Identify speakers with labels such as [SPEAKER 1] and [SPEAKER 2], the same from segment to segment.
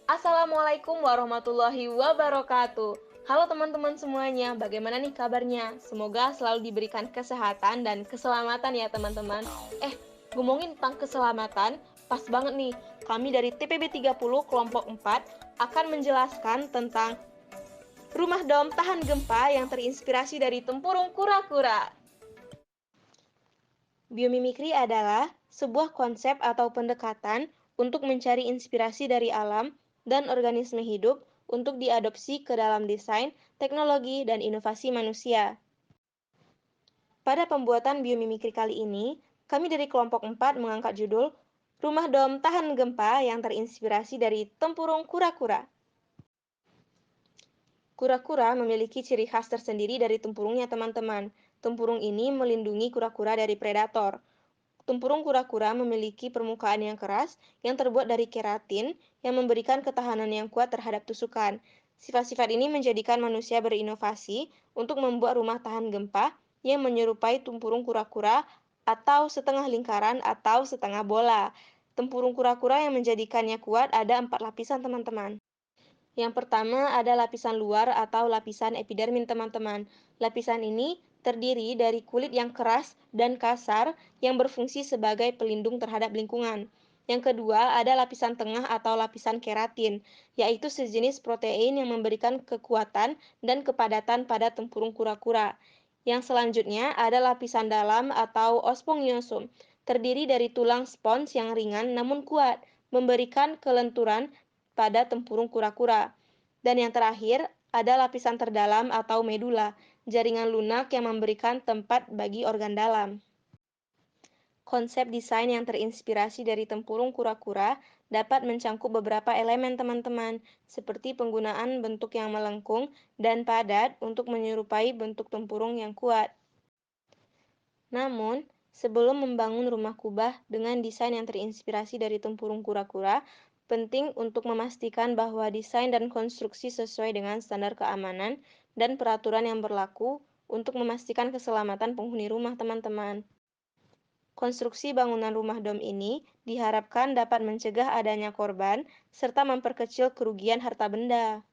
[SPEAKER 1] Assalamualaikum warahmatullahi wabarakatuh. Halo teman-teman semuanya, bagaimana nih kabarnya? Semoga selalu diberikan kesehatan dan keselamatan ya teman-teman. Ngomongin tentang keselamatan, pas banget nih. Kami dari TPB 30 kelompok 4 akan menjelaskan tentang rumah dom tahan gempa yang terinspirasi dari tempurung kura-kura. Biomimikri adalah sebuah konsep atau pendekatan untuk mencari inspirasi dari alam dan organisme hidup untuk diadopsi ke dalam desain, teknologi, dan inovasi manusia. Pada pembuatan biomimikri kali ini, kami dari kelompok 4 mengangkat judul Rumah Dom Tahan Gempa yang terinspirasi dari tempurung kura-kura. Kura-kura memiliki ciri khas tersendiri dari tempurungnya teman-teman. Tempurung ini melindungi kura-kura dari predator. Tempurung kura-kura memiliki permukaan yang keras yang terbuat dari keratin yang memberikan ketahanan yang kuat terhadap tusukan. Sifat-sifat ini menjadikan manusia berinovasi untuk membuat rumah tahan gempa yang menyerupai tempurung kura-kura atau setengah lingkaran atau setengah bola. Tempurung kura-kura yang menjadikannya kuat ada 4 lapisan teman-teman. Yang pertama ada lapisan luar atau lapisan epidermin teman-teman. Lapisan ini terdiri dari kulit yang keras dan kasar yang berfungsi sebagai pelindung terhadap lingkungan. Yang kedua ada lapisan tengah atau lapisan keratin, yaitu sejenis protein yang memberikan kekuatan dan kepadatan pada tempurung kura-kura. Yang selanjutnya ada lapisan dalam atau ospongiosum, terdiri dari tulang spons yang ringan namun kuat, memberikan kelenturan pada tempurung kura-kura. Dan yang terakhir, ada lapisan terdalam atau medula, jaringan lunak yang memberikan tempat bagi organ dalam. Konsep desain yang terinspirasi dari tempurung kura-kura dapat mencangkup beberapa elemen teman-teman, seperti penggunaan bentuk yang melengkung dan padat untuk menyerupai bentuk tempurung yang kuat. Namun, sebelum membangun rumah kubah dengan desain yang terinspirasi dari tempurung kura-kura, penting untuk memastikan bahwa desain dan konstruksi sesuai dengan standar keamanan dan peraturan yang berlaku untuk memastikan keselamatan penghuni rumah teman-teman. Konstruksi bangunan rumah dom ini diharapkan dapat mencegah adanya korban serta memperkecil kerugian harta benda.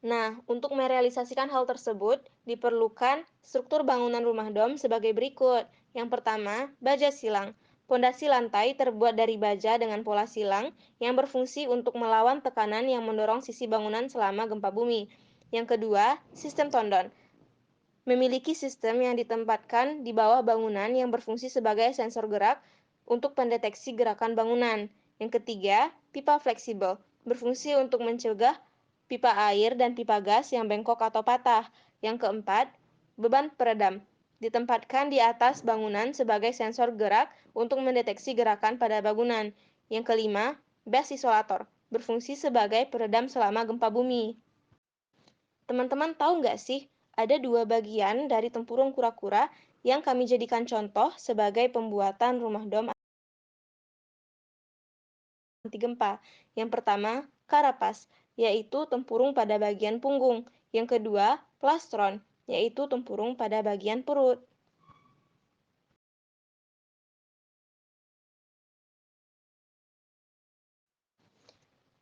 [SPEAKER 1] Nah, untuk merealisasikan hal tersebut, diperlukan struktur bangunan rumah dom sebagai berikut. Yang pertama, baja silang. Pondasi lantai terbuat dari baja dengan pola silang yang berfungsi untuk melawan tekanan yang mendorong sisi bangunan selama gempa bumi. Yang kedua, sistem tondon. Memiliki sistem yang ditempatkan di bawah bangunan yang berfungsi sebagai sensor gerak untuk pendeteksi gerakan bangunan. Yang ketiga, pipa fleksibel. Berfungsi untuk mencegah pipa air dan pipa gas yang bengkok atau patah. Yang keempat, beban peredam. Ditempatkan di atas bangunan sebagai sensor gerak untuk mendeteksi gerakan pada bangunan. Yang kelima, base isolator. Berfungsi sebagai peredam selama gempa bumi. Teman-teman tahu nggak sih, ada dua bagian dari tempurung kura-kura yang kami jadikan contoh sebagai pembuatan rumah dom anti gempa. Yang pertama, karapas, yaitu tempurung pada bagian punggung. Yang kedua, plastron, yaitu tempurung pada bagian perut.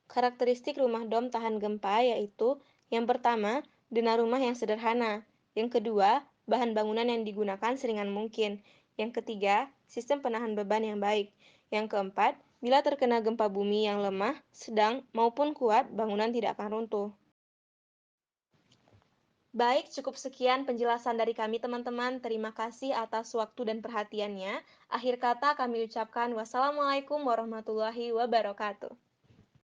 [SPEAKER 1] Karakteristik rumah dom tahan gempa yaitu yang pertama, dena rumah yang sederhana. Yang kedua, bahan bangunan yang digunakan seringan mungkin. Yang ketiga, sistem penahan beban yang baik. Yang keempat, bila terkena gempa bumi yang lemah, sedang, maupun kuat, bangunan tidak akan runtuh. Baik, cukup sekian penjelasan dari kami teman-teman. Terima kasih atas waktu dan perhatiannya. Akhir kata kami ucapkan wassalamualaikum warahmatullahi wabarakatuh.